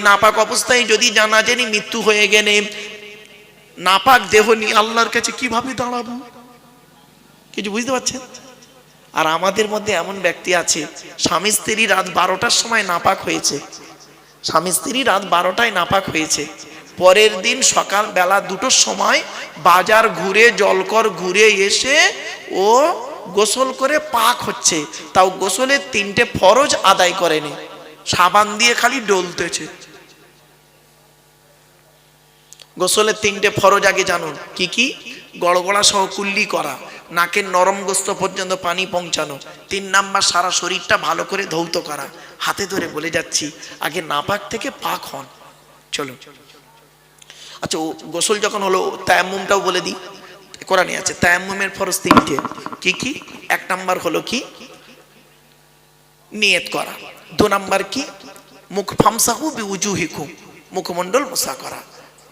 নাপাক অবস্থায় যদি জানা জানি মৃত্যু হয়ে গেলে নাপাক দেহ নিয়ে আল্লাহর কাছে কিভাবে দাঁড়াবো? কিছু বুঝতে পারছেন? আর আমাদের মধ্যে এমন ব্যক্তি আছে, স্বামী স্ত্রী রাত 12টার সময় নাপাক হয়েছে, স্বামী স্ত্রী রাত 12টায় নাপাক হয়েছে, পরের দিন সকাল বেলা 2টোর সময় বাজার ঘুরে জলকর ঘুরে এসে ও গোসল করে পাক হচ্ছে, তাও গোসলের 3টে ফরজ আদায় করেনি, সাবান দিয়ে খালি ডলতেছে। গোসলের 3টে ফরজ আগে জানুন কি কি? গড়গড়া সহ কুল্লি করা, নাকের নরম গোস্ত পর্যন্ত পানি পৌঁছানো, 3 নাম্বার সারা শরীরটা ভালো করে ধৌত করা। হাতে ধরে বলে যাচ্ছি, আগে নাপাক থেকে পাক হন। চলো, আচ্ছা গোসল যখন হলো তায়াম্মুমটাও বলে দিই, কোরআনে আছে তায়াম্মুমের ফরজ 3টে। কি কি? 1 নাম্বার হলো কি? নিয়ত করা। 2 নাম্বার কি? মুখ ফামসাহু বিউজুহিকুম, মুখমণ্ডল মোছা করা।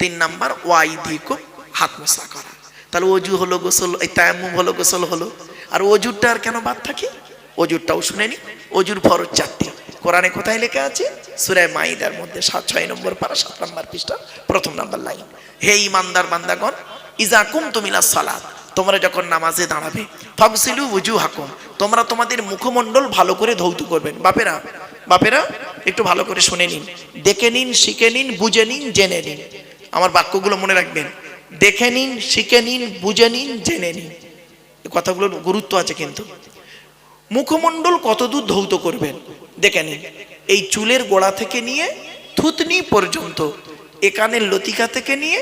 3 নাম্বার ওয়াইদিকুম, হাত মোছা করা। তাহলে অজু হলো গোসল, এই তায়াম্মুম হলো গোসল হলো। আর অজুরটা আর কেন বাদ থাকে? অজুরটাও শুনে নি। অজুর ফরজ 4টে। কোরআনে কোথায় লেখা আছে? সূরা মাইদার মধ্যে 6 নম্বর পারা 7 নম্বর পৃষ্ঠা 1 নম্বর লাইন। হে ঈমানদার বান্দাগণ, ইজা কুমতুম ইলাস সালাত, তোমরা যখন নামাজে দাঁড়াবে, ফাগসিলু ওয়ুজুহাকুম, তোমরা তোমাদের মুখমণ্ডল ভালো করে ধৌত করবেন। বাপেরা বাপেরা একটু ভালো করে শুনে নিন, দেখে নিন, শিখে নিন, বুঝে নিন, জেনে নিন। আমার বাক্যগুলো মনে রাখবেন। দেখে নিন, শিখে নিন, বুঝে নিন, জেনে নিন। এই কথাগুলোর গুরুত্ব আছে কিন্তু। মুখমণ্ডল কতদূর ধৌত করবেন দেখে নিন। এই চুলের গোড়া থেকে নিয়ে থুতনি পর্যন্ত, এ কানের লতিকা থেকে নিয়ে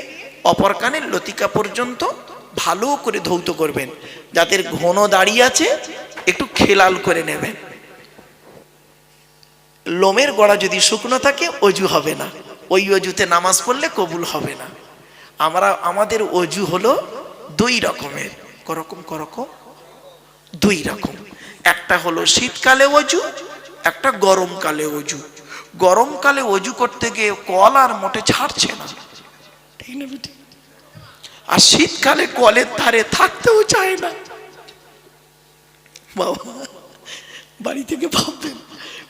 অপর কানের লতিকা পর্যন্ত ভালো করে ধৌত করবেন। যাদের ঘন দাড়ি আছে একটু খেলাল করে নেবেন। লোমের গোড়া যদি শুকনো থাকে অজু হবে না, ওই অজুতে নামাজ পড়লে কবুল হবে না। আমাদের অজু হলো 2 রকমের। করকম 2 রকম। একটা হলো শীতকালে অজু, একটা গরমকালে অজু। গরমকালে অজু করতে গিয়ে কল আর মোটে ছাড়ছে না, ঠিক না বেটি? আর শীতকালে কলের ধারে থাকতেও চায় না। বাবা বাড়ি থেকে ভাববেন,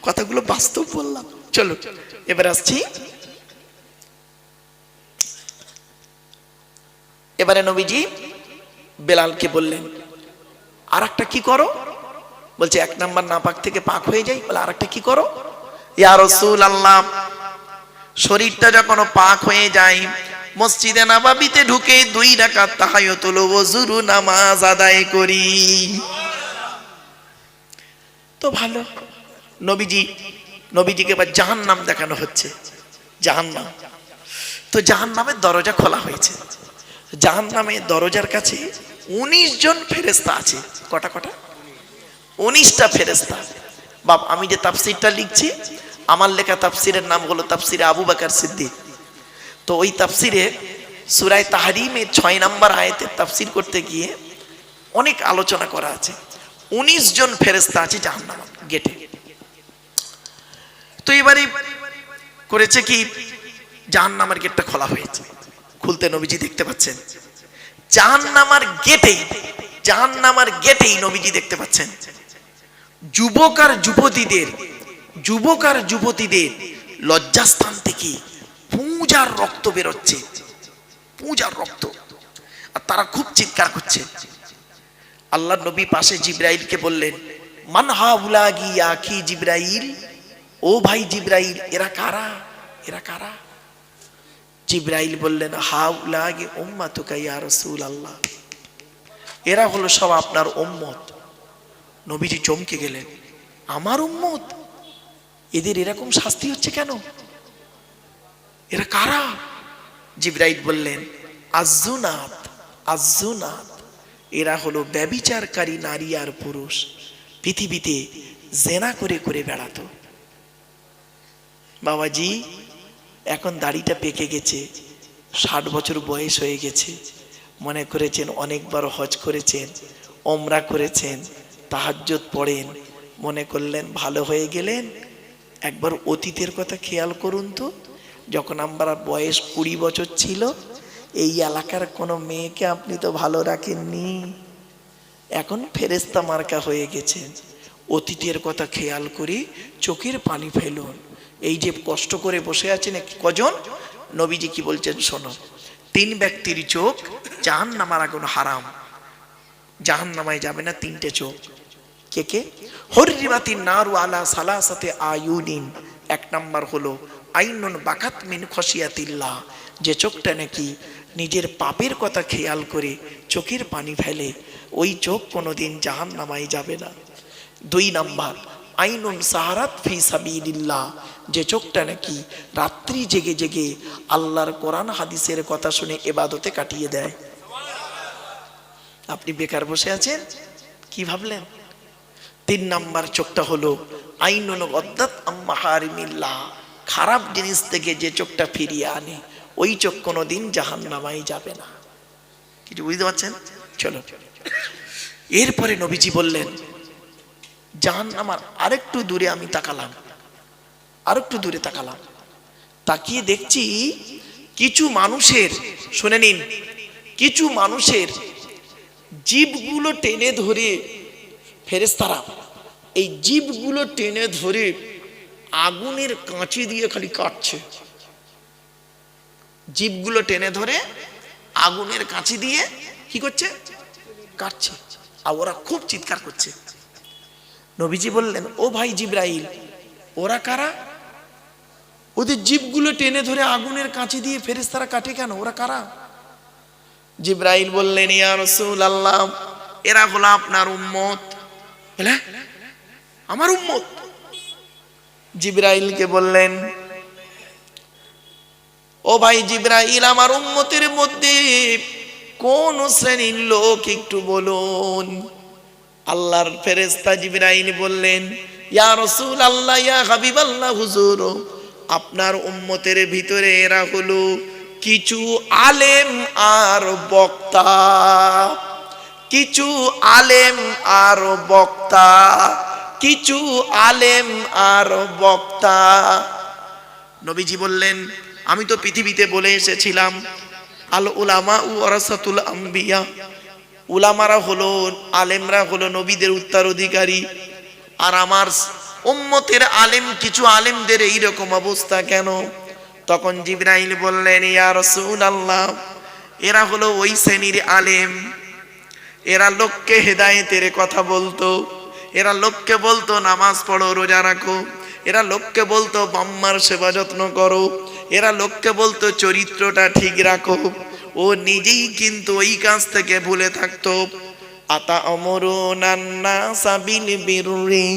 কথাগুলো বাস্তব বললাম। চলো এবার আসছি। এবারে নবীজি বেলালকে বললেন, আর একটা কি করো? বলছে 1 নাম্বার নাপাক থেকে পাক হয়ে যাই। বলে আর একটা কি করো? ইয়া রাসূলুল্লাহ, শরীরটা যখন পাক হয়ে যায়, মসজিদে নববীতে ঢুকে 2 রাকাত তাহিয়াতুল ওযুর নামাজ আদায় করি। তো ভালো। নবীজিকে এবার জাহান্নাম দেখানো হচ্ছে। জাহান্নাম। তো জাহান্নামের দরজা খোলা হয়েছে। জাহান্নামের দরজার কাছে 19 জন ফেরেশতা আছে। কটা? 19টা ফেরেশতা। বাপ, আমি যে তাফসিরটা লিখছি, আমার লেখা তাফসিরের নাম হলো তাফসিরে আবু বকর সিদ্দিক। তো ওই তাফসিরে সূরা তাহরিমের 6 নম্বর আয়াতের তাফসির করতে গিয়ে অনেক আলোচনা করা আছে। 19 জন ফেরেশতা আছে জাহান্নামের গেটে। তো এবারে করেছে কি, জাহান্নামের গেটটা খোলা হয়েছে। খুলতে নবীজি দেখতে পাচ্ছেন জাহান্নামের গেটেই নবীজি দেখতে পাচ্ছেন যুবক আর যুবতীদের লজ্জাস্থান থেকে পূজার রক্ত বেরোচ্ছে, পূজার রক্ত। আর তারা খুব চিৎকার করছে। আল্লাহ নবী পাশে জিবরাইলকে বললেন, মান হাউলাগি আখি জিবরাইল, ও ভাই জিবরাইল, এরা কারা? জিবরাইল বললেন, হাউলাগি উম্মাতুকা ইয়া রাসূলুল্লাহ, এরা হলো সব আপনার উম্মত। নবীজি চমকে গেলেন, আমার উম্মত? এদের এরকম শাস্তি হচ্ছে কেন? এরা কারা? জিবরাইল বললেন, আযুনাত, এরা হলো ব্যভিচারকারী নারী আর পুরুষ, পৃথিবীতে জেনা করে বেড়াতো। বাবাজি এখন দাড়িটা পেকে গেছে, 60 বছর বয়স হয়ে গেছে, মনে করেছেন অনেকবার হজ করেছেন, ওমরা করেছেন, তাহাজ্জুদ পড়েন, মনে করলেন ভালো হয়ে গেলেন। একবার অতীতের কথা খেয়াল করুন তো, যখন আমরা বয়স 20 বছর ছিল, এই এলাকার কোনো মেয়েকে আপনি তো ভালো রাখেননি, এখন ফেরেশতা মার্কা হয়ে গেছেন। অতীতের কথা খেয়াল করে চোখের পানি ফেলুন। এই যে কষ্ট করে বসে আছেন কজন, নবীজি কি বলছেন শোনো, 3 ব্যক্তির চোখ জাহান্নামের আগুন হারাম, জাহান্নামায় যাবে না 3টে চোখ। কে কে? হরিবাতিন নারু আলা সালাসাতে আয়ুনিন। 1 নাম্বার হলো আইনুন বাকাত মিন খশিয়াতিল্লাহ, যে চোখটা নাকি নিজের পাপের কথা খেয়াল করে চোখের পানি ফেলে, ওই চোখ কোনোদিন জাহান্নামায় যাবে না। 2 নাম্বার আইনুন সাহারাত ফি সাবিলিল্লাহ, যে চোখটা নাকি রাত্রি জেগে জেগে আল্লাহর কোরআন হাদিসের কথা শুনে ইবাদতে কাটিয়ে দেয়। আপনি বেকার বসে আছেন, কি ভাবলেন? 3 নাম্বার চোখটা হলো আইনুন গদ্দাত আম্মাহারিমিল্লাহ, খারাপ জিনিস থেকে যে চোখটা ফিরিয়ে আনে, ওই চোখ কোনোদিন জাহান্নামায় যাবে না। কিছু বুঝতে পারছেন? চলো, এরপরে নবীজি বললেন জাহান্নামার আরেকটু দূরে আমি তাকালাম, আরেকটু দূরে তাকালাম, তাকিয়ে দেখছি কিছু মানুষের, শুনে নিন, কিছু মানুষের জিভগুলো টেনে ধরে ফেরেশতারা এই জিভগুলো টেনে ধরে আগুনের কাঁচি দিয়ে খালি কাটছে, জিভগুলো টেনে ধরে আগুনের কাঁচি দিয়ে কি করছে? কাটছে। আর ওরা খুব চিৎকার করছে। নবীজি বললেন ও ভাই জিবরাইল, ওরা কারা? ওদের জিভগুলো টেনে ধরে আগুনের কাঁচি দিয়ে ফেরেশতারা কাটে কেন? ওরা কারা? জিবরাইল বললেন ইয়া রাসূলুল্লাহ, এরা হলো আপনার উম্মত। বলে আমার উম্মত? জিবরাইলকে বললেন ও ভাই জিবরাইল, আমার উম্মতের মধ্যে কোন শ্রেণীর লোক একটু বলুন। আল্লাহর ফেরেশতা জিবরাইল বললেন ইয়া রাসূলুল্লাহ, ইয়া হাবিবাল্লাহ, হুজুর, আপনার উম্মতের ভিতরে এরা হলো কিছু আলেম আর বক্তা, কিছু আলেম আর বক্তা, কিছু আলেম আর বক্তা। নবীজি বললেন আমি তো পৃথিবীতে বলে এসেছিলাম আল উলামা ওয়ারাসাতুল আম্বিয়া, উলামারা হলো, আলেমরা হলো নবীদের উত্তরাধিকারী, আর আমার উম্মতের আলেম, কিছু আলেমদের এইরকম অবস্থা কেন? তখন জিবরাইল বললেন ইয়া রাসূলুল্লাহ, এরা হলো ওই শ্রেণীর আলেম, এরা লোককে হেদায়েতের কথা বলতো, এরা লোককে বলতো নামাজ পড়ো, রোজা রাখো, এরা লোককে বলতো বাম্মার সেবা যত্ন করো, এরা লোককে বলতো চরিত্রটা ঠিক রাখো, ও নিজেই কিন্তু ওই কাজ থেকে ভুলে থাকতো। আতা আমরুনান নাসা বিল বিররি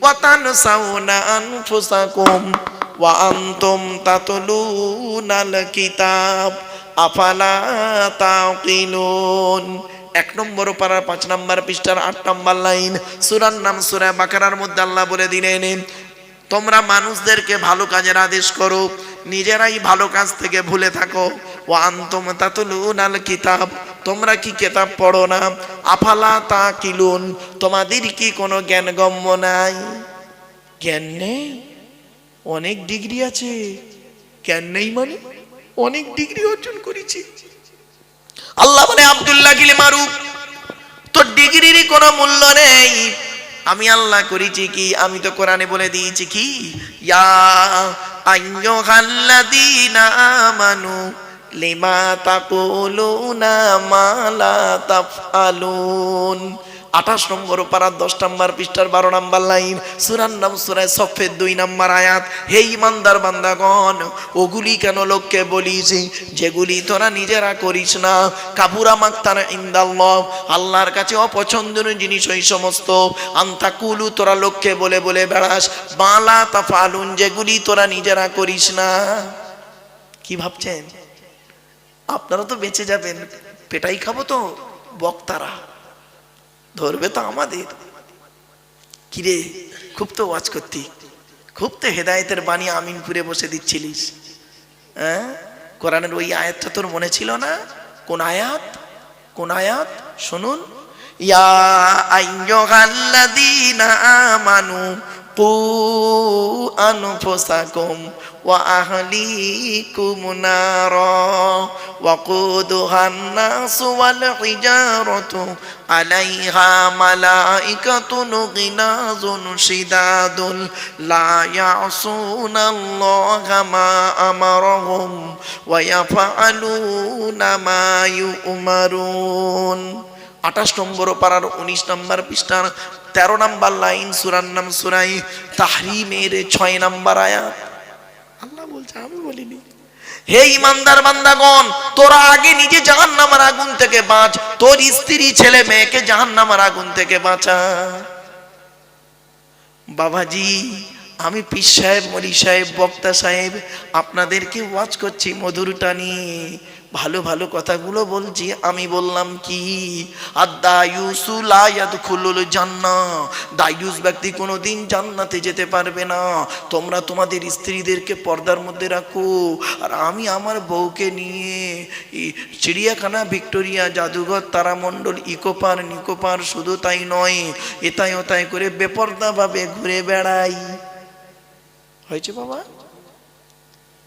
ওয়া তানসাউনা আনফুসাকুম ওয়া আনতুম তাতলুনাল কিতাব আফালা তাকিলুন। 1 নম্বর পারার 5 নম্বর পৃষ্ঠার 8 নম্বর লাইন, সূরার নাম সূরা বাকারার মধ্যে আল্লাহ বলে দিলেন তোমরা মানুষদেরকে ভালো কাজের আদেশ করো, নিজেরাই ভালো কাজ থেকে ভুলে থাকো। ওয়া আনতুম তাতলুনাল কিতাব, তোমরা কি কিতাব পড়ো না? আফালা তাকিলুন, তোমাদের কি কোনো জ্ঞান গম্য নাই? জ্ঞান নেই? অনেক ডিগ্রি আছে, জ্ঞান নেই মানে অনেক ডিগ্রি অর্জন করেছি। আল্লাহ বলে আব্দুল্লাহ গিল মারুফ, তোর ডিগ্রির কোনো মূল্য নেই। আমি আল্লাহ করেছি কি? আমি তো কোরআনে বলে দিয়েছি কি ইয়া আইয়ুহাল্লাযীনা আমানু লিমা তাকুলুনা মা লা তাফআলুন। 28 নম্বর পারা 10 নম্বর পৃষ্ঠার 12 নম্বর লাইন, সূরার নাম সূরা সফের 2 নম্বর আয়াত। হে ঈমানদার বান্দাগণ, ওগুলি কেন লোককে বলিস যেগুলি তোরা নিজেরা করিস না? কাবুরা মাকতান ইনদাল্লাহ, আল্লাহর কাছে অপছন্দনীয় জিনিস ওই সমস্ত। আনতাকুলু, তোরা লোককে বলে বলে বেড়াস, মালা তাফআলুন, যেগুলি তোরা নিজেরা করিস না। কি ভাবছেন আপনারা তো বেঁচে যাবেন, পেটাই খাবো তো? বক্তারা ধরবে তো আমাদের। কিরে, খুব তো ওয়াজ করতি, খুব তো হেদায়েতের বাণী আমিনপুরে বসে দিচ্ছিলিস, হ্যাঁ? কোরআনের ওই আয়াতটা তোর মনে ছিল না? কোন আয়াত? কোন আয়াত শুনুন, ইয়া আইয়ুহাল্লাযীনা আমানু কু আনফুসাকুম ওয়া আহলিকুম নারা ওয়াকুদুহান নাসু ওয়াল হিজারাতু আলাইহা মালাইকাতুন গিলাযুন শিদাদুন লা ইয়াসুনাল্লাহা মা আমারহুম ওয়া ইয়াফআলুনা মা ইউমারুন। 28 নম্বর পারার 19 নম্বর পৃষ্ঠার 13 নম্বর লাইন, সূরার নাম সূরা তাহরিমের 6 নম্বর আয়াত। আল্লাহ বলছে, আমি বলিনি। হে ঈমানদার বান্দাগণ, তোরা আগে নিজে জাহান্নামের আগুন থেকে বাঁচ, তোর স্ত্রী ছেলে মেয়েকে জাহান্নামের আগুন থেকে বাঁচা। বাবাজি, আমি পীর সাহেব, মলি সাহেব, বক্তা সাহেব আপনাদেরকে ওয়াজ করছি মধুর টানি, ভালো ভালো কথাগুলো বলছি। আমি বললাম কি, আদ-দায়ুসু লা ইয়াদখুলুল জান্নাহ, দায়ুস ব্যক্তি কোনোদিন জান্নাতে যেতে পারবে না। তোমরা তোমাদের স্ত্রীদেরকে পর্দার মধ্যে রাখো, আর আমি আমার বউকে নিয়ে চিড়িয়াখানা, ভিক্টোরিয়া, জাদুঘর, তারামণ্ডল, ইকোপার, নিকোপার, শুধু তাই নয়, এতাই ওতাই করে বেপর্দাভাবে ঘুরে বেড়াই। হয়েছে বাবা,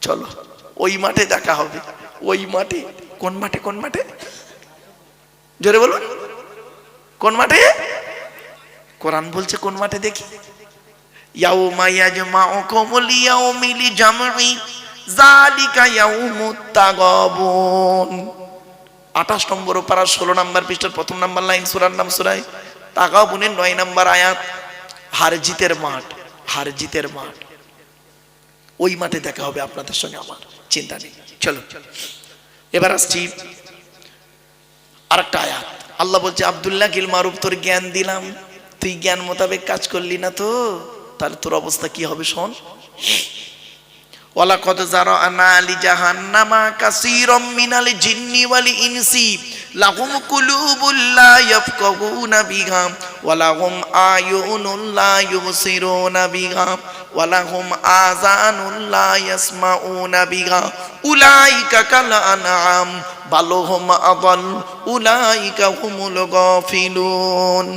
চলো ওই মাঠে দেখা হবে। ওই মাঠে, কোন মাঠে? কোন মাঠে? জোরে বলুন, কোন মাঠে? কোরআন বলছে কোন মাঠে দেখি? ইয়াউমা ইয়াজমাউকুম লিয়াউমিল জামঈ যালিকা ইয়াউমুত তাগাবুন। 28 নম্বর পারা 16 নম্বর পৃষ্ঠার 1 নম্বর লাইন, সূরার নাম সূরা তাগাবুনের 9 নম্বর আয়াত। হার জিতের মাঠ, হার জিতের মাঠ, ওই মাঠে দেখা হবে আপনাদের সঙ্গে আমার, চিন্তা নেই। চলো এবার আসছি আরেকটা আয়াত। আল্লাহ বলছে, আব্দুল্লাহ কিল মারুফ, তোর জ্ঞান দিলাম, তুই জ্ঞান মোতাবেক কাজ করলি না তো, তাহলে তোর অবস্থা কি হবে শোন। ওয়ালাকাদ যারানা লিজাহান্নামা কাসীরাম মিনাল জিন্নি ওয়াল ইনসি লাহুম কুলুবুল লা ইয়াফকাহুনা বিহা ওয়া লাহুম আয়ুনুন লা ইউবসিরুনা বিহা ওয়া লাহুম আযানুন লা ইয়াসমাউনা বিহা উলাইকা কাল আনআম বাল হুম আযাল উলাইকা হুমুল গাফিলুন।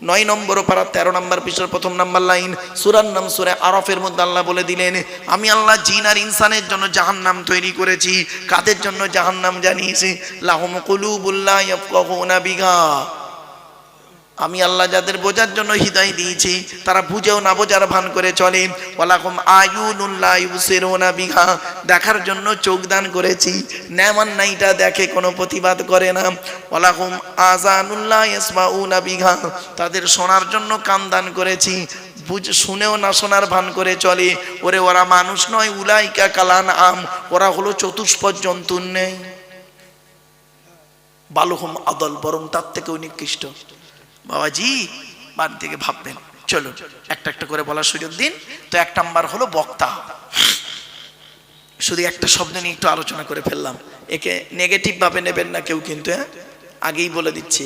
9 নম্বর পারা 13 নম্বর পৃষ্ঠার 1 নম্বর লাইন, সূরার নাম সূরা আরাফের মধ্যে আল্লাহ বলে দিলেন, আমি আল্লাহ জিন আর ইনসানের জন্য জাহান্নাম তৈরি করেছি। কাদের জন্য জাহান্নাম জানিয়েছি? লাহুম কুলুবুল লা ইয়াফকাহুনা বিহা, আমি আল্লাহ যাদের বোঝার জন্য হৃদয় দিয়েছি, তারা বুঝেও না বোঝার ভান করে চলে। ওয়ালাকুম আয়ুনুন লা ইউবসিরুনা বিহা, দেখার জন্য চোখ দান করেছি, নেমান নাইটা দেখে, কোনো প্রতিবাদ করে না। ওয়ালাকুম আযানুন লা ইয়াসমাউনা বিহা, তাদের শোনার জন্য কান দান করেছি, শুনেও না শোনার ভান করে চলে। ওরে ওরা মানুষ নয়, উলাইকা কালান আম, ওরা হলো চতুষ্পদ জন্তুর নেই। বালুহুম আদল, বরং তার থেকেও নিকৃষ্ট। বাবাজি বাদ থেকে ভাববেন। চলো একটা একটা করে বলার সুযোগ দিন। তো 1 নাম্বার হলো বক্তা। শুধু একটা শব্দ নিয়ে একটু আলোচনা করে ফেললাম, একে নেগেটিভ ভাবে নেবেন না কেউ, কিন্তু আগেই বলে দিচ্ছি,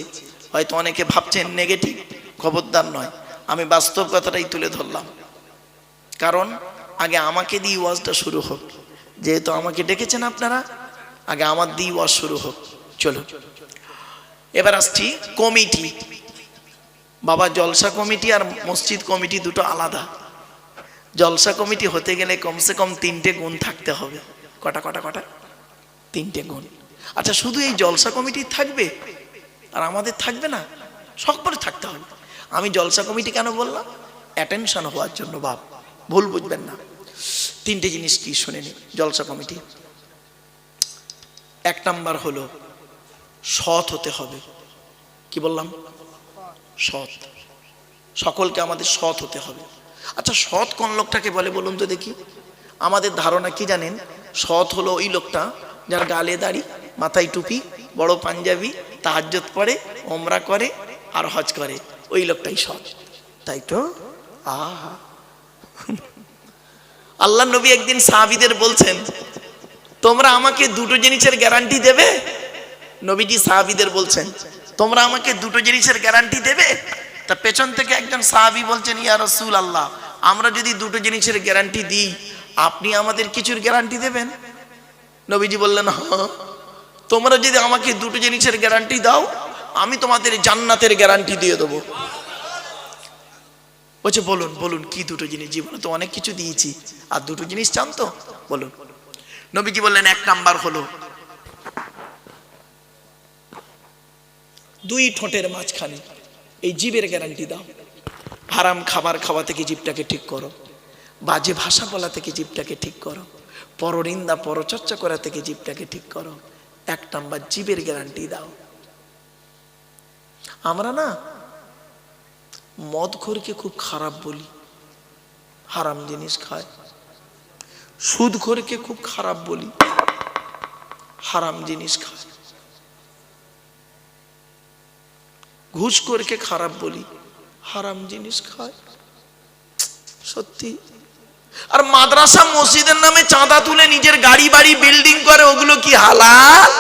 হয়তো অনেকে ভাবছেন নেগেটিভ, খবরদার নয়, আমি বাস্তব কথাটাই তুলে ধরলাম। কারণ আগে আমাকে দিয়ে ওয়াজটা শুরু হোক, যেহেতু আমাকে ডেকেছেন আপনারা, আগে আমার দিয়ে ওয়াজ শুরু হোক। চলো এবার আসছি কমিটি। বাবা, জলসা কমিটি আর মসজিদ কমিটি দুটো আলাদা। জলসা কমিটি হতে গেলে কমসে কম 3টে গুণ থাকতে হবে। কটা কটা কটা? 3টে গুণ। আচ্ছা, শুধু এই জলসা কমিটি থাকবে আর আমাদের থাকবে না? সকলে থাকতে হবে। আমি জলসা কমিটি কেন বললাম? অ্যাটেনশন হওয়ার জন্য, বাপ ভুল বুঝবেন না। 3টে জিনিস কি শুনে নিন জলসা কমিটি। 1 নাম্বার হলো সৎ হতে হবে। কি বললাম? সৎ। সকলকে আমাদের সৎ হতে হবে। আচ্ছা, সৎ কোন লোকটাকে বলে বলুন তো দেখি? আমাদের ধারণা কি জানেন? সৎ হলো ওই লোকটা যার গালে দাড়ি, মাথায় টুপি, বড় পাঞ্জাবি, তাহাজ্জুদ পড়ে, ওমরা করে আর হজ করে, ওই লোকটাই সৎ, তাই তো? আহা, আল্লাহ নবী একদিন সাহাবীদের বলছেন, তোমরা আমাকে 2টো জিনিসের গ্যারান্টি দেবে? নবীজি সাহাবীদের বলছেন, তোমরা আমাকে 2টো জিনিসের গ্যারান্টি দেবে? তা পেছন থেকে একজন সাহাবী বলছেন, ইয়া রাসূলুল্লাহ, আমরা যদি 2টো জিনিসের গ্যারান্টি দিই, আপনি আমাদের কিছুর গ্যারান্টি দেবেন? নবীজি বললেন, হ্যাঁ, তোমরা যদি আমাকে 2টো জিনিসের গ্যারান্টি দাও, আমি তোমাদের জান্নাতের গ্যারান্টি দিয়ে দেবো। বলছে বলুন বলুন কি দুটো জিনিস, জীবনে তো অনেক কিছু দিয়েছি, আর দুটো জিনিস চান তো বলুন। নবীজি বললেন, এক নাম্বার হলো দুই ঠোঁটের মাঝখানে এই জিভের গ্যারান্টি দাও। হারাম খাবার খাওয়া থেকে জিভটাকে ঠিক করো, বাজে ভাষা বলা থেকে জিভটাকে ঠিক করো, পরনিন্দা পরচর্চা করা থেকে জিভটাকে ঠিক করো। এক নাম্বার জিভের গ্যারান্টি দাও। আমরা না মদখোরকে খুব খারাপ বলি, হারাম জিনিস খায়। সুদখোরকে খুব খারাপ বলি, হারাম জিনিস খায়। ঘুষখোরকে খারাপ বলি, হারাম জিনিস খায়। সত্যি। আর মাদ্রাসা মসজিদের নামে চাঁদা তুলে নিজের গাড়ি বাড়ি বিল্ডিং করে, ওগুলো কি হালাল?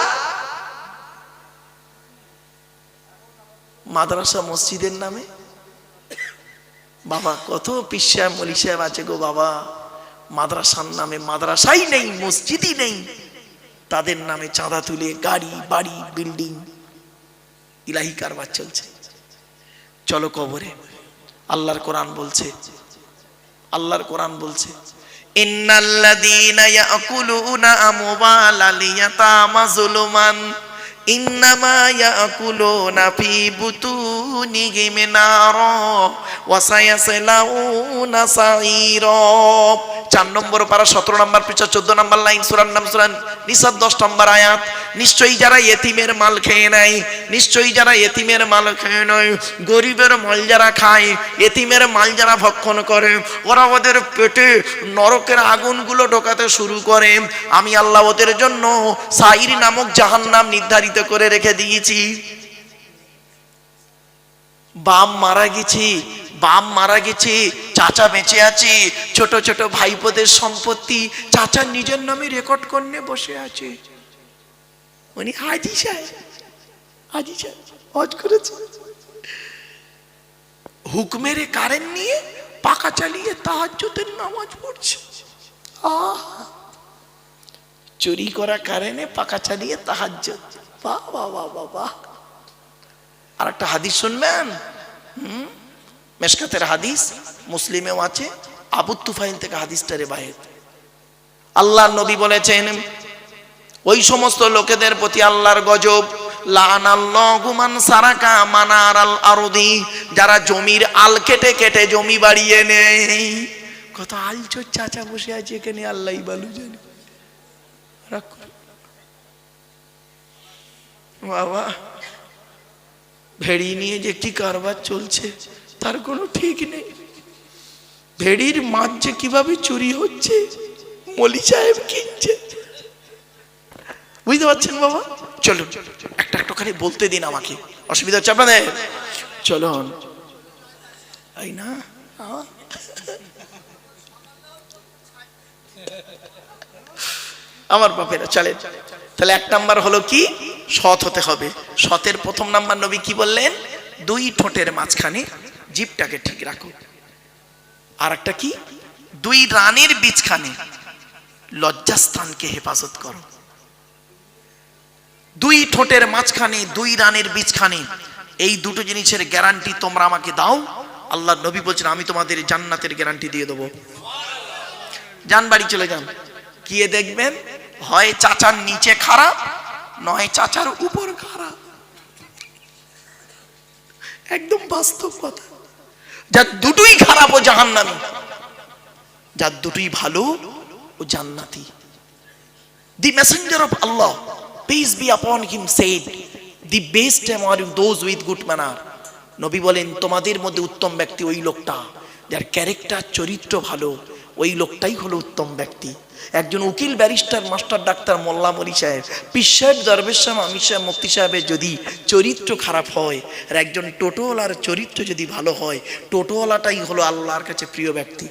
মাদ্রাসা মসজিদের নামে বাবা কত পীর সাহেব মলি সাহেব আছে গো বাবা, মাদ্রাসার নামে মাদ্রাসাই নেই, মসজিদই নেই, তাদের নামে চাঁদা তুলে গাড়ি বাড়ি বিল্ডিং, ইলাহি কারবার চলছে। চলো কবরে। আল্লাহর কোরআন বলছে, আল্লাহর কোরআন বলছে, ইন্নাল্লাযীনা ইয়াকুলুনা আমওয়ালাল ইয়াতামা যুলমান ইন্নামা ইয়াকুলুনা ফি বুতুনিহিম নারা ওয়া সায়াসলাউনা সাঈরা। 4 নম্বর পারা 17 নম্বর পৃষ্ঠা 14 নম্বর লাইন, সূরার নাম সূরা নিসা 10 নম্বর আয়াত। নিশ্চয়ই যারা ইতিমের মাল খেয়ে নেয়, নিশ্চয়ই যারা ইতিমের মাল খেয়ে নেয়, গরিবের মাল যারা খায়, ইতিমের মাল যারা ভক্ষণ করে, ওরা ওদের পেটে নরকের আগুনগুলো ঢোকাতে শুরু করে। আমি আল্লাহ ওদের জন্য সাঈর নামক জাহান্নাম নির্ধারিত করে রেখে দিয়েছি। বাপ মারা গেছে, বাপ মারা গেছে, চাচা বেঁচে আছে, ছোট ছোট ভাইপোদের সম্পত্তি চাচা নিজের নামে রেকর্ড করে বসে আছে। উনি হাজি সাহেব, হাজি সাহেব হজ করেছে, হুকমের কারেন্ট নিয়ে পাকা চালিয়ে তাহাজ্জুদের নামাজ পড়ছে। চুরি করা কারেন্টে পাকা চালিয়ে তাহাজ্জুদ। বাহ বাহ বাহ বাহ বাহ। আর একটা হাদিস শুনবেন, মেশকাতের হাদিস, মুসলিমেও আছে, আবু তুফাইল থেকে হাদিসটা রিওয়ায়াত। আল্লাহর নবী বলেছেন, ওই সমস্ত লোকেদের প্রতি আল্লাহর গজব, লানাল্লাহু মান সারাকা মানারাল আরদি, যারা জমির আল কেটে কেটে জমি বাড়িয়ে নেয়। কত আলচোর চাচা বসে আছে এখানে, আল্লাহই ভালো জানে। বাবা ভেড়ি নিয়ে যে কি কারবার চলছে তার কোনো ঠিক নেই। ভেড়ির মাছ যে কিভাবে চুরি হচ্ছে মলি সাহেব কিনছে, বুঝতে পারছেন বাবা? চলুন একটা একটা করে বলতে দিন আমাকে, অসুবিধা হচ্ছে আপনাদের? চলুন। এই না আমার বাপেরা, চলেন। তাহলে এক নাম্বার হলো কি? সৎ হতে হবে। সতের প্রথম নাম্বার নবী কি বললেন? দুই ঠোঁটের মাঝখানে জিভটাকে ঠিক রাখো। আর একটা কি? দুই রানের বীজখানে লজ্জাস্থানকে হেফাজত করো। দুই ঠোঁটের মাঝখানে, দুই রানের বীজখানে, এই দুটো জিনিসের গ্যারান্টি তোমরা আমাকে দাও। আল্লাহ নবী বলছেন, আমি তোমাদের জান্নাতের গ্যারান্টি দিয়ে দেবো। যান বাড়ি চলে যান, গিয়ে দেখবেন হয় চাচার নিচে খারাপ, নয় চাচার উপর খারাপ। একদম বাস্তব কথা। যার দুটোই খারাপ ও জাহান্নামী, যার দুটোই ভালো ও জান্নাতি। The messenger of Allah, peace be upon him, said, the best among those with good manner. নবী বলেন, তোমাদের মধ্যে উত্তম ব্যক্তি ওই লোকটা যার ক্যারেক্টার, চরিত্র ভালো, ওই লোকটাই হলো উত্তম ব্যক্তি। একজন উকিল, ব্যারিস্টার, মাস্টার, ডাক্তার, মোল্লা, মলি সাহেব, পীর সাহেব, দরবেশ সাহেব, আমির সাহেব, মুফতি সাহেবের যদি চরিত্র খারাপ হয়, আর একজন টোটোওয়ালার চরিত্র যদি ভালো হয়, টোটোওয়ালাটাই হলো আল্লাহর কাছে প্রিয় ব্যক্তি।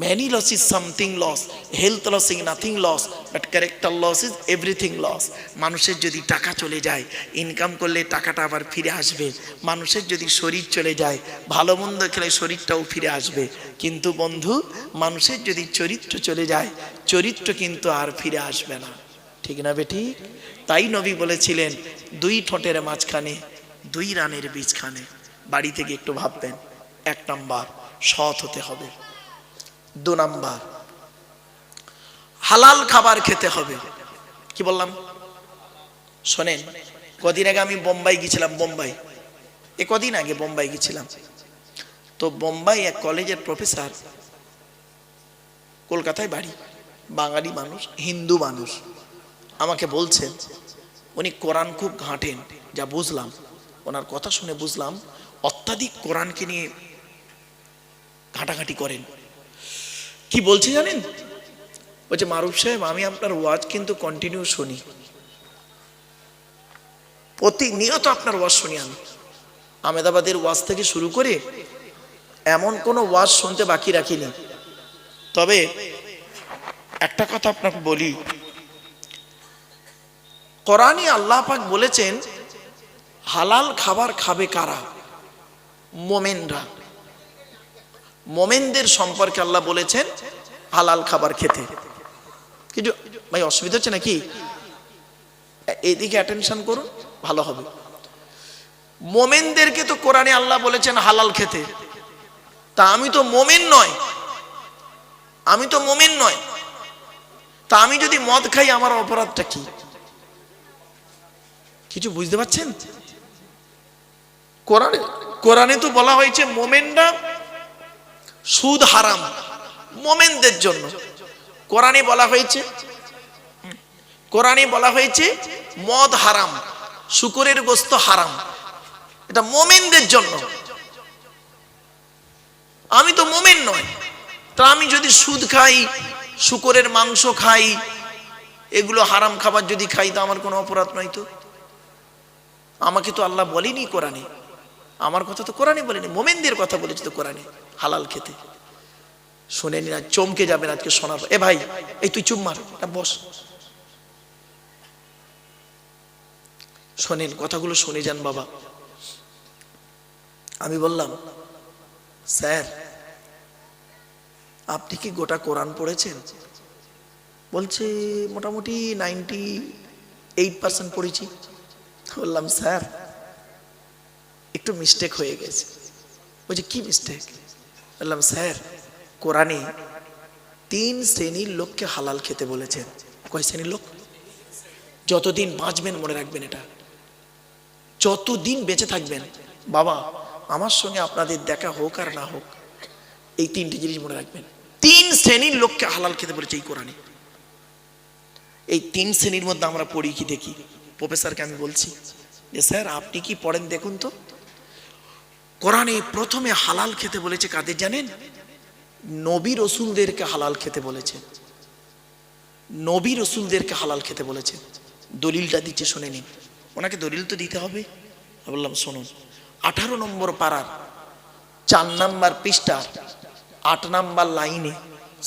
Many loss is something loss, health loss is nothing loss, but character loss is everything loss. মানুষের যদি টাকা চলে যায়, ইনকাম করলে টাকাটা আবার ফিরে আসবে। মানুষের যদি শরীর চলে যায়, ভালো মন্দ খেলে শরীরটাও ফিরে আসবে। কিন্তু বন্ধু, মানুষের যদি চরিত্র চলে যায়, চরিত্র কিন্তু আর ফিরে আসবে না। ঠিক না বেঠিক? তাই নবী বলেছিলেন, দুই ঠোঁটের মাঝখানে, দুই রানের বীজখানে। বাড়ি থেকে একটু ভাববেন, এক নাম্বার সৎ হতে হবে। 2 নাম্বার হালাল খাবার খেতে হবে। কি বললাম শোনেন, কদিন আগে আমি বোম্বাই গেছিলাম। কদিন আগে বোম্বাই গেছিলাম। তো বোম্বাই এক কলেজের প্রফেসর, কলকাতায় বাড়ি, বাঙালি মানুষ, হিন্দু মানুষ, আমাকে বলছেন উনি কোরআন খুব ঘাঁটেন। যা বুঝলাম, ওনার কথা শুনে বুঝলাম অত্যাধিক কোরআনকে নিয়ে ঘাঁটাঘাঁটি করেন। কি বলছে জানেন? বলছে মারুফ সাহেব, আমি আপনার ওয়াজ কিন্তু কন্টিনিউ শুনি, প্রতিনিয়ত আপনার ওয়াজ শুনি। আমি আহমেদাবাদের ওয়াজ থেকে শুরু করে এমন কোনো ওয়াজ শুনতে বাকি রাখিনি। তবে একটা কথা আপনাকে বলি, কোরআনে আল্লাহ পাক বলেছেন হালাল খাবার খাবে কারা? মোমেনরা। মোমেনদের সম্পর্কে আল্লাহ বলেছেন হালাল খাবার খেতে। কিছু ভাই অসুবিধা হচ্ছে নাকি? এদিকে অ্যাটেনশন করুন, ভালো হবে। মোমেনদেরকে তো কোরআনে আল্লাহ বলেছেন হালাল খেতে। তা আমি তো মোমেন নয়, তা আমি যদি মদ খাই আমার অপরাধটা কি? কিছু বুঝতে পারছেন? কোরআনে তো বলা হয়েছে মোমেনরা, সুদ হারাম মোমেনদের জন্য। কোরআনে বলা হয়েছে মদ হারাম, শুকরের গোশত হারাম, এটা মোমেনদের জন্য। আমি তো মোমেন নয়, তা আমি যদি সুদ খাই, শুকরের মাংস খাই, এগুলো হারাম খাবার যদি খাই, তা আমার কোনো অপরাধ নয় তো? আমাকে তো আল্লাহ বলেনি কোরআনে, আমার কথা তো কোরআনে বলেনি, মোমেনদের কথা বলেছে তো কোরআনে হালাল খেতে। শুনে নিন, চমকে যাবেন আজকে শোনাবো। এ ভাই, এই তুই চুপ মার, বস, শোনেন কথাগুলো শুনে যান বাবা। আমি বললাম, স্যার আপনি কি গোটা কোরআন পড়েছেন? বলছে মোটামুটি 98% পড়েছি। বললাম স্যার একটু মিস্টেক হয়ে গেছে। বলছে কি মিস্টেক? বললাম স্যার কোরআনে 3 শ্রেণীর লোককে হালাল খেতে বলেছেন। কয় শ্রেণীর লোক? যতদিন বাঁচবেন মনে রাখবেন, এটা যতদিন বেঁচে থাকবেন বাবা, আমার সঙ্গে আপনাদের দেখা হোক আর না হোক, এই 3টি জিনিস মনে রাখবেন। 3 শ্রেণীর লোককে হালাল খেতে বলেছে এই কোরআনে। এই 3 শ্রেণীর মধ্যে আমরা পড়ি কি দেখি? প্রফেসরকে আমি বলছি যে স্যার আপনি কি পড়েন দেখুন তো। কোরআনে প্রথমে হালাল খেতে বলেছে কাদের জানেন? নবী রসুলদেরকে হালাল খেতে বলেছে। নবী রসুলদেরকে হালাল খেতে বলেছে। দলিলটা দিচ্ছে, শুনে নিন। ওনাকে দলিল তো দিতে হবে। বললাম শুনুন, 18 নম্বর পারার 4 নম্বর পৃষ্ঠার 8 নম্বর লাইনে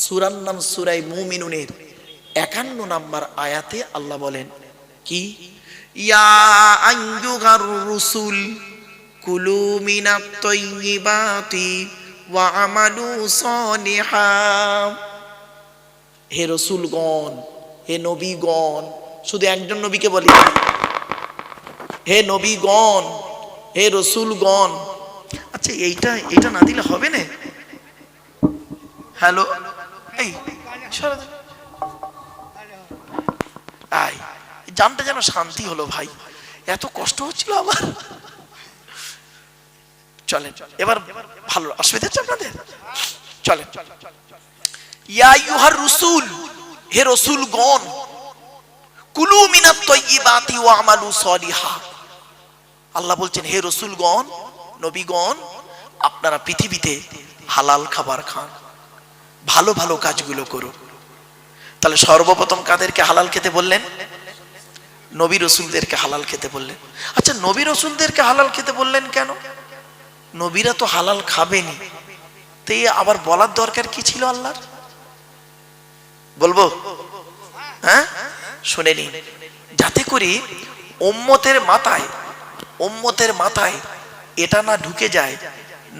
সূরার নাম সূরায়ে মুমিনুনের 51 নম্বর আয়াতে আল্লাহ বলেন কি? ইয়া আইয়ুহার রুসুল কুলু মিনাত তাইয়্যিবাতি ওয়া আমালু সলিহা। হে রসুলগণ, হে নবীগণ, শুধু একজন নবীকে বলি, হে নবীগণ, হে রসুলগণ। আচ্ছা এইটা না দিলে হবে না? হ্যালো, এই জানটা যেন শান্তি হলো ভাই, এত কষ্ট হচ্ছিল আমার। চলেন এবার ভালো, অসুবিধা হচ্ছে আপনাদের? চলেন। ইয়া আইয়ুহার রাসূল, হে রাসূলগণ, কুলু মিনাত তাইয়্যিবাতি ওয়া আমালু সলিহা। আল্লাহ বলছেন হে রাসূলগণ, নবীগণ, আপনারা পৃথিবীতে হালাল খাবার খান, ভালো ভালো কাজগুলো করুন। তাহলে সর্বপ্রথম কাদেরকে হালাল খেতে বললেন? নবী রসুলদেরকে হালাল খেতে বললেন। আচ্ছা নবী রসুলদেরকে হালাল খেতে বললেন কেন? নবীরা তো হালাল খাবেনি, তো আবার বলার দরকার কি ছিল আল্লাহর? বলবো? হ্যাঁ, শুনে নিন, যাতে করে উম্মতের মাথায় এটা না ঢুকে যায়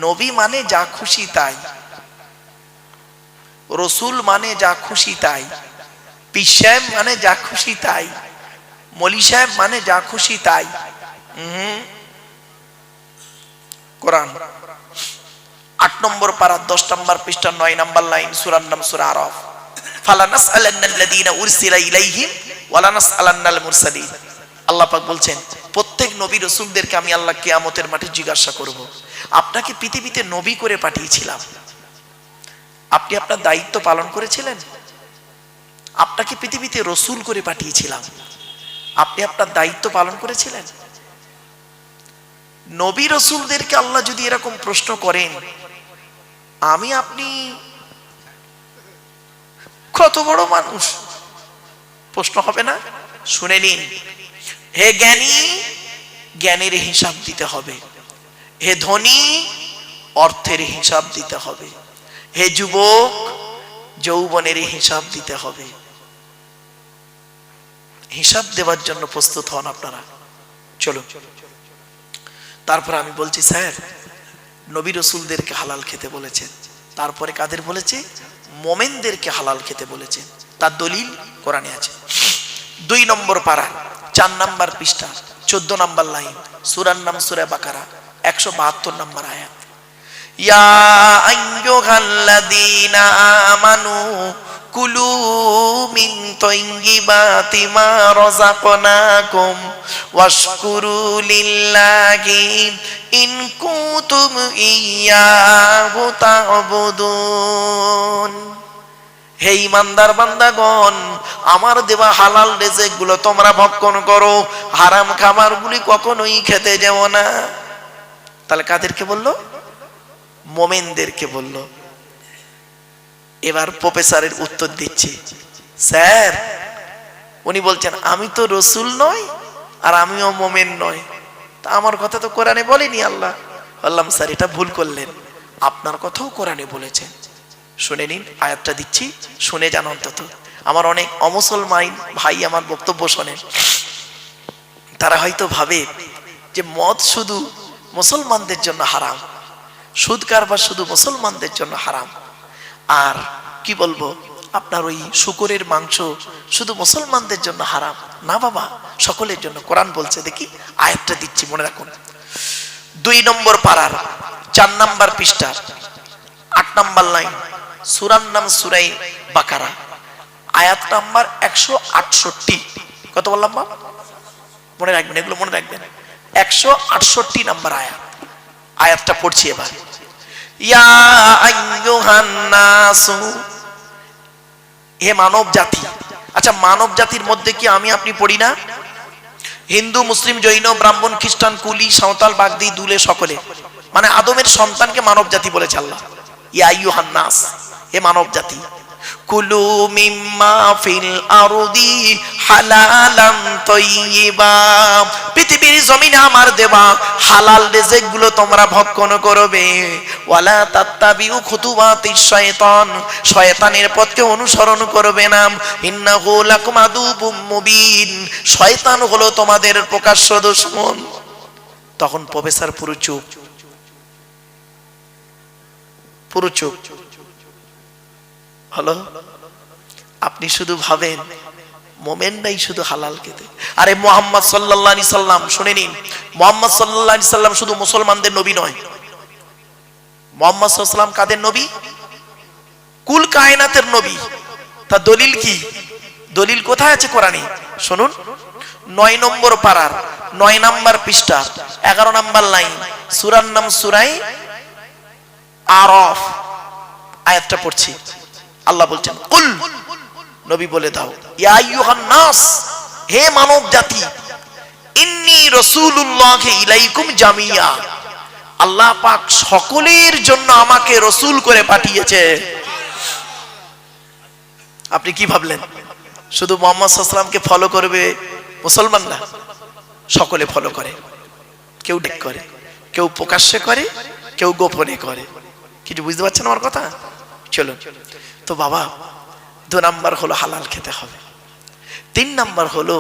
নবী মানে যা খুশি তাই, রসুল মানে যা খুশি তাই, পীর সাহেব মানে যা খুশি তাই, মৌলী সাহেব মানে যা খুশি তাই। কোরআন 8 নম্বর পারা 10 নম্বর পৃষ্ঠা 9 নম্বর লাইন, সূরার নাম সূরা আরাফ। ফালানাসআলান্নাল্লাযীনা উরসিলা ইলাইহিম ওয়ালানাসআলান্নাল মুরসালিন। আল্লাহ পাক বলছেন প্রত্যেক নবী রাসূলদেরকে আমি আল্লাহ কিয়ামতের মাঠে জিজ্ঞাসা করব, আপনাকে পৃথিবীতে নবী করে পাঠিয়েছিলাম, আপনি আপনার দায়িত্ব পালন করেছিলেন? আপনাকে পৃথিবীতে রসুল করে পাঠিয়েছিলাম, আপনি আপনার দায়িত্ব পালন করেছিলেন? নবী রসুলদেরকে আল্লাহ যদি এরকম প্রশ্ন করেন, আমি আপনি কত বড় মানুষ, প্রশ্ন হবে না? শুনে নিন, হে জ্ঞানী, জ্ঞানের হিসাব দিতে হবে। হে ধনী, অর্থের হিসাব দিতে হবে। হে যুবক, যৌবনের হিসাব দিতে হবে। হিসাব দেওয়ার জন্য প্রস্তুত হন আপনারা। চলো, তারপর আমি বলছি স্যার নবী রসুলদেরকে হালাল খেতে বলেছেন, তারপরে কাদের বলেছে? মোমেনদেরকে হালাল খেতে বলেছেন। তার দলিল কোরআনে আছে। 2 নম্বর পারা 4 নম্বর পৃষ্ঠা 14 নম্বর লাইন, সূরার নাম সূরা বাকারা 172 নম্বর আয়াত। ইয়া আইয়ুহাল্লাযীনা আমানু কুলু মিন তাইয়্যিবাতি মা রাযাকনাকুম ওয়াশকুরু লিল্লাহি ইন কুনতুম ইয়্যাহু তা'বুদুন। হে ঈমানদার বান্দাগণ, আমার দেওয়া হালাল রিজিক গুলো তোমরা ভক্ষণ করো, হারাম খাবারগুলি কখনোই খেতে যেও না। তাহলে কাদেরকে বললো? মোমেনদেরকে বললো। এবার প্রফেসরের উত্তর দিচ্ছি, স্যার উনি বলছেন আমি তো রসুল নই আর আমিও মোমেন নই, তা আমার কথা তো কোরআনে বলেনি আল্লাহ। বললাম স্যার এটা ভুল করলেন, আপনার কথাও কোরআনে বলেছেন। শুনে নিন, আয়াতটা দিচ্ছি, শুনে যান অন্তত। আমার অনেক অমুসলমান ভাই আমার বক্তব্য শোনেন, তারা হয়তো ভাবে যে মদ শুধু মুসলমানদের জন্য হারাম, সুদ কারবার শুধু মুসলমানদের জন্য হারাম, আর কি বলবো আপনার ওই শুকরের মাংস শুধু মুসলমানদের জন্য হারাম। না বাবা, সকলের জন্য। কোরআন বলছে, দেখি আয়াতটা দিচ্ছি, মনে রাখুন। 2 নম্বর পারার 4 নম্বর পৃষ্ঠা 8 নম্বর লাইন, সূরার নাম সূরা বাকারা, আয়াত নাম্বার 168। কত বললাম বাবা? মনে রাখবেন, এগুলো মনে রাখবেন। 168 নম্বর আয়াত। আয়াতটা পড়ছি এবার। ইয়া আইয়ুহান নাসু, হে মানব জাতি। আচ্ছা, মানব জাতির মধ্যে কি আমি আপনি পড়ি না? হিন্দু, মুসলিম, জৈন, ব্রাহ্মণ, খ্রিস্টান, কুলি, সাঁওতাল, বাগদি, দুলে, সকলে, মানে আদমের সন্তানকে মানব জাতি বলেছে আল্লাহ। ইয়া আইয়ুহান নাস, হে মানব জাতি, কুলু মিম্মা ফিল আরদি হালালান তাইয়্যিবা, পৃথিবীর জমিনে আমার দেওয়া হালাল রিজিক গুলো তোমরা ভক্ষণ করবে। ওয়ালা তাত্তাবিউ খুতুওয়াতিশ শায়তান, শয়তানের পথকে অনুসরণ করবে না। ইন্নাহু লাকুম আদুবুম মুবিন, শয়তান হলো তোমাদের প্রকাশ্য দুশমন। তখন প্রফেসর পুরো চুপ, পুরো চুপ। হলো, আপনি শুধু ভাবেন মোমেনরাই শুধু হালাল খেতে। আরে মুহাম্মদ সাল্লাল্লাহু আলাইহি সাল্লাম, শুনে নিন, মুহাম্মদ সাল্লাল্লাহু আলাইহি সাল্লাম শুধু মুসলমানদের নবী নয়। মুহাম্মদ সাল্লাল্লাহু আলাইহি সাল্লাম কাদের নবী? কুল কায়নাতের নবী। তা দলিল কি? দলিল কোথায় আছে কোরআনে? শুনুন, 9 নম্বর পারার 9 নম্বর পৃষ্ঠা 11 নম্বর লাইন, সূরার নাম সূরা আরাফ, আয়াতটা পড়ছি। আল্লাহ বলছেন, কুল, নবী বলে দাও, ইয়া আইয়ুহান নাস, হে মানব জাতি, ইন্নী রাসূলুল্লাহি ইলাইকুম জামিয়া, আল্লাহ পাক সকলের জন্য আমাকে রসুল করে পাঠিয়েছে। আপনি কি ভাবলেন শুধু মুহাম্মদ সাল্লাল্লাহু আলাইহি ওয়াসাল্লামকে ফলো করবে মুসলমানরা? সকলে ফলো করে, কেউ ডেক করে, কেউ প্রকাশ্যে করে, কেউ গোপনে করে। কিছু বুঝতে পারছেন আমার কথা? চলো তো বাবা, 2 নাম্বার হলো হালাল খেতে হবে। 3 নাম্বার হলো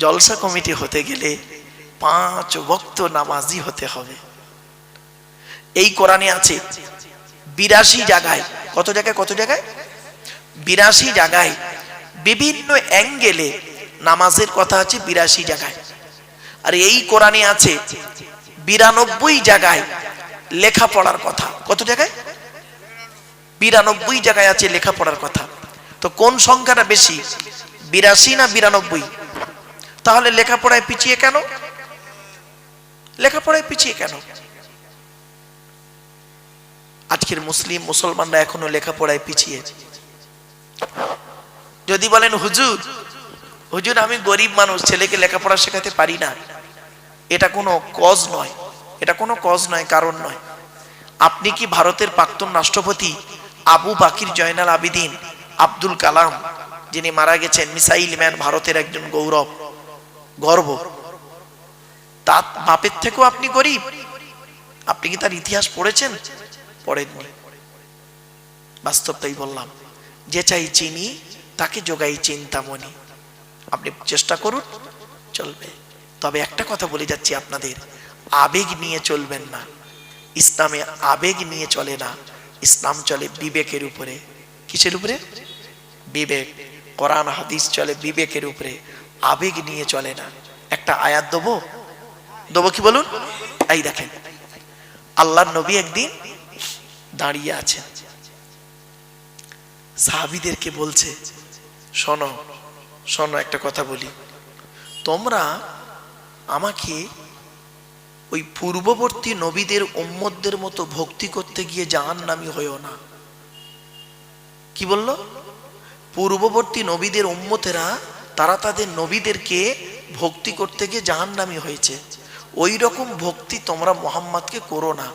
জলসা কমিটি হতে গেলে 5 ওয়াক্ত নামাজি হতে হবে। এই কোরআনে আছে 82 জায়গায়, কত জায়গায়? কত জায়গায়? 82 জায়গায় বিভিন্ন অ্যাঙ্গেলে নামাজের কথা আছে 82 জায়গায়। আর এই কোরআনে আছে 92 জায়গায় লেখাপড়ার কথা। কত জায়গায়? 92 জায়গায় আছে লেখাপড়ার কথা। তো কোন সংখ্যাটা বেশি, 82 না 92? তাহলে লেখাপড়ায় পিছিয়ে কেন? লেখাপড়ায় পিছিয়ে কেন? আজকের মুসলমানরা এখনো লেখাপড়ায় পিছিয়ে। যদি বলেন হুজুর হুজুর আমি গরিব মানুষ, ছেলেকে লেখাপড়া শেখাতে পারি না, এটা কোনো কজ নয়, এটা কোনো কজ নয়, কারণ নয়। আপনি কি ভারতের প্রাক্তন রাষ্ট্রপতি আবু বাকির জয়নাল আবিদিন আব্দুল কালাম, যিনি মারা গেছেন, মিসাইল ম্যান, ভারতের একজন গৌরব, গর্ব, তার বাপের থেকেও আপনি গরিব? আপনি কি তার ইতিহাস পড়েছেন? পড়েননি। বাস্তবটাই বললাম, যে চাই চিনি তাকে যোগাই চিন্তামণি। আপনি চেষ্টা করুন, চলবে। তবে একটা কথা বলে যাচ্ছি আপনাদের, আবেগ নিয়ে চলবেন না। ইসলামে আবেগ নিয়ে চলে না, ইসলাম চলে বিবেকের উপরে। কিসের উপরে? বিবেক। কোরআন হাদিস চলে বিবেকের উপরে, আবেগ নিয়ে চলে না। একটা আয়াত দেবো, কি বলুন? এই দেখেন, আল্লাহর নবী একদিন দাঁড়িয়ে আছেন, সাহাবীদেরকে বলছে, শোনো শোনো একটা কথা বলি, তোমরা আমাকে ওই পূর্ববর্তী নবীদের উম্মতদের মতো ভক্তি করতে গিয়ে জাহান্নামী হয়েও না। কি বলল? পূর্ববর্তী নবীদের উম্মতেরা তারা তাদের নবীদেরকে ভক্তি করতে গিয়ে জাহান্নামী হয়েছে, ওই রকম ভক্তি তোমরা মুহাম্মদকে করো না।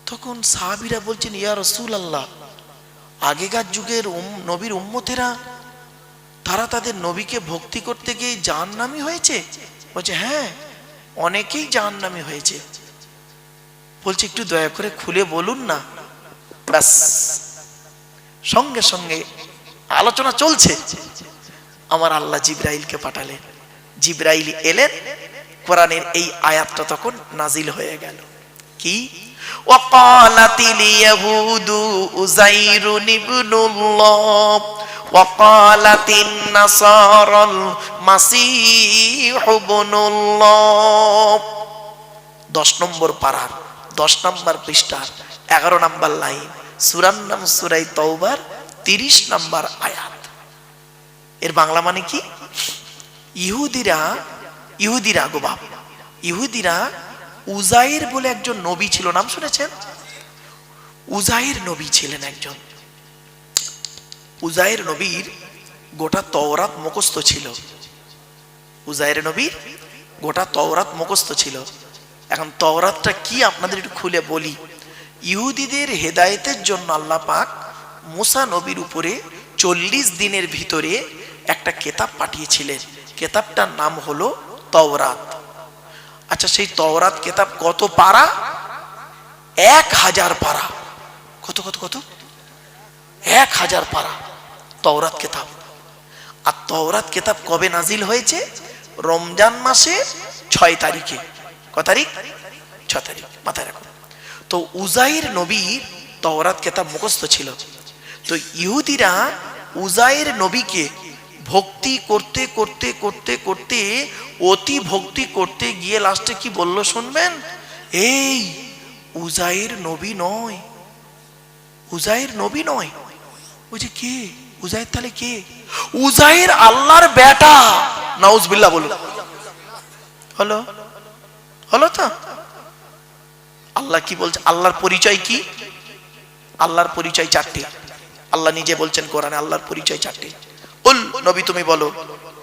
তখন সাহাবীরা বলছেন, ইয়া রাসূলুল্লাহ, আগেকার যুগের নবীর উম্মতেরা তারা তাদের নবীকে ভক্তি করতে গিয়ে জাহান্নামী হয়েছে? বলছে হ্যাঁ, অনেকেই জাহান্নামী হয়েছে। বলছে একটু দয়া করে খুলে বলুন না। ব্যাস, সঙ্গে সঙ্গে আলোচনা চলছে, আমার আল্লাহ জিবরাইলকে পাঠালেন। জিবরাইল এলেন, কোরআনের এই আয়াতটা তখন নাজিল হয়ে গেল। কি? ওয়াকালাতিল ইয়াহুদু উযাইরুন ইবনুল্লাহ ওয়াকালাতিন নাসারাল মাসীহু ইবনুল্লাহ। 10 নম্বর পারার 10 নম্বর পৃষ্ঠার 11 নম্বর লাইন, সূরার নাম সূরা তাওবার 30 নম্বর আয়াত। এর বাংলা মানে কি? ইহুদিরা গো বাপ, ইহুদিরা উজাইর বলে একজন নবী ছিল, নাম শুনেছেন? উজাইর নবী ছিলেন একজন। উজাইর নবীর গোটা তওরাত মুখস্থ ছিল। উজাইর নবীর গোটা তওরাত মুখস্থ ছিল। এখন তওরাতটা কি আপনাদের একটু খুলে বলি। ইহুদিদের হেদায়েতের জন্য আল্লাহ পাক মুসা নবীর উপরে 40 দিনের ভিতরে একটা কিতাব পাঠিয়েছিলেন। কিতাবটার নাম হলো তওরাত। আচ্ছা, সেই তওরাত কিতাব কত পারা? 1000 পারা। কত কত কত? 1000 পারা তওরাত কিতাব। আর তওরাত কিতাব কবে নাজিল হয়েছে? রমজান মাসে 6 তারিখে। কত তারিখ? 6 তারিখ, মাথায় রাখুন। তো উজাইর নবীর তওরাত কিতাব মুখস্থ ছিল। তো ইহুদিরা উজাইর নবীকে ভক্তি করতে করতে করতে করতে অতি ভক্তি করতে গিয়ে লাস্টে কি বলল শুনবেন? এই উজাইর নবী নয়, উজাইর নবী নয়। ওই যে কে? উজাইর তাহলে কে? উজাইর আল্লাহর বেটা। নাউজুবিল্লাহ বলুন। হলো হলো তো? আল্লাহ কি বলছে? আল্লাহর পরিচয় কি? আল্লাহর পরিচয় 4টি। আল্লাহ নিজে বলছেন কোরআনে, আল্লাহর পরিচয় 4টি। কুল, নবী তুমি বলো,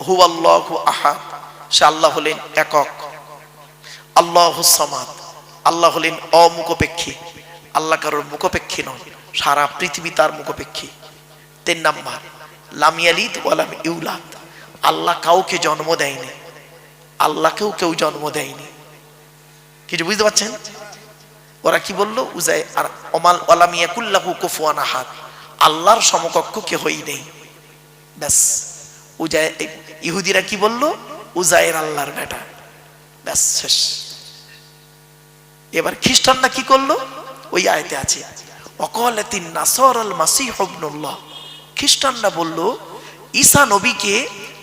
হুয়াল্লাহু আহাদ, সে আল্লাহ হলেন একক। আল্লাহুস সামাদ, আল্লাহ হলেন অমুখপেক্ষী। আল্লাহ কারোর মুখপেক্ষী নন, সারা পৃথিবী তার মুখপেক্ষী। 3 নাম্বার, লাম ইয়ালিদ ওয়া লাম ইউলাদ, আল্লাহ কাউকে জন্ম দেয়নি, আল্লাহকেও কেউ জন্ম দেয়নি। কিছু বুঝতে পারছেন? ওরা কি বললো? উজাই আর ওমাল ওয়ালাম ইয়াকুল্লাহু কুফুয়ান আহাদ, আল্লাহর সমকক্ষ কেউই নেই। ব্যাস, উজাই ইহুদিরা কি বললো? উজাইর আল্লাহর বেটা। ব্যাস, শেষ। এবার খ্রিস্টানরা কি করলো? ওই আয়াতে আছে ওয়াকালাতিন নাসারাল মাসীহু ইবনুল্লাহ। খ্রিস্টানরা বলল ঈসা নবীকে,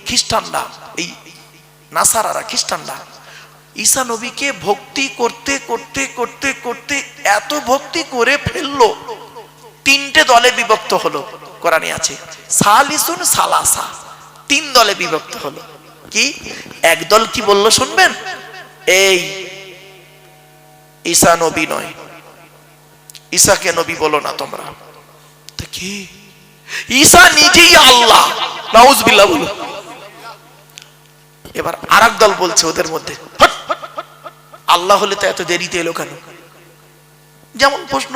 খ্রিস্টানরা এই নাসারারা খ্রিস্টানরা ঈসা নবীকে ভক্তি করতে করতে করতে করতে এত ভক্তি করে ফেললো, তিনটে দলে বিভক্ত হলো। কোরআনে আছে সালিসুন সালাসা, তিন দলে বিভক্ত হলো। কি এক দল কি বললো শুনবেন, এই ঈসা নবী নয়, ঈসাকে নবী বলো না তোমরা। তো কি ঈসা নিজেই আল্লাহ, নাউজুবিল্লাহ বলো। এবার আরেক দল বলছে ওদের মধ্যে, আল্লাহ হলে তো এত দেরিতে এলো কেন? যেমন প্রশ্ন,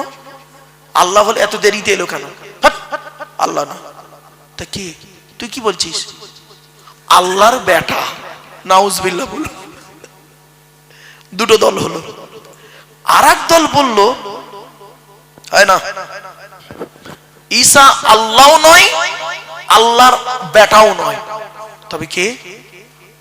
আল্লাহ হলে এত দেরিতে এলো কেন? আল্লাহ না। তা কি তুই কি বলছিস? আল্লাহর বেটা, নাউজুবিল্লাহ বলো। দুটো দল হলো। আরেক দল বলল না, ঈসা আল্লাহও নয়, আল্লাহর বেটাও নয়, তবে কে?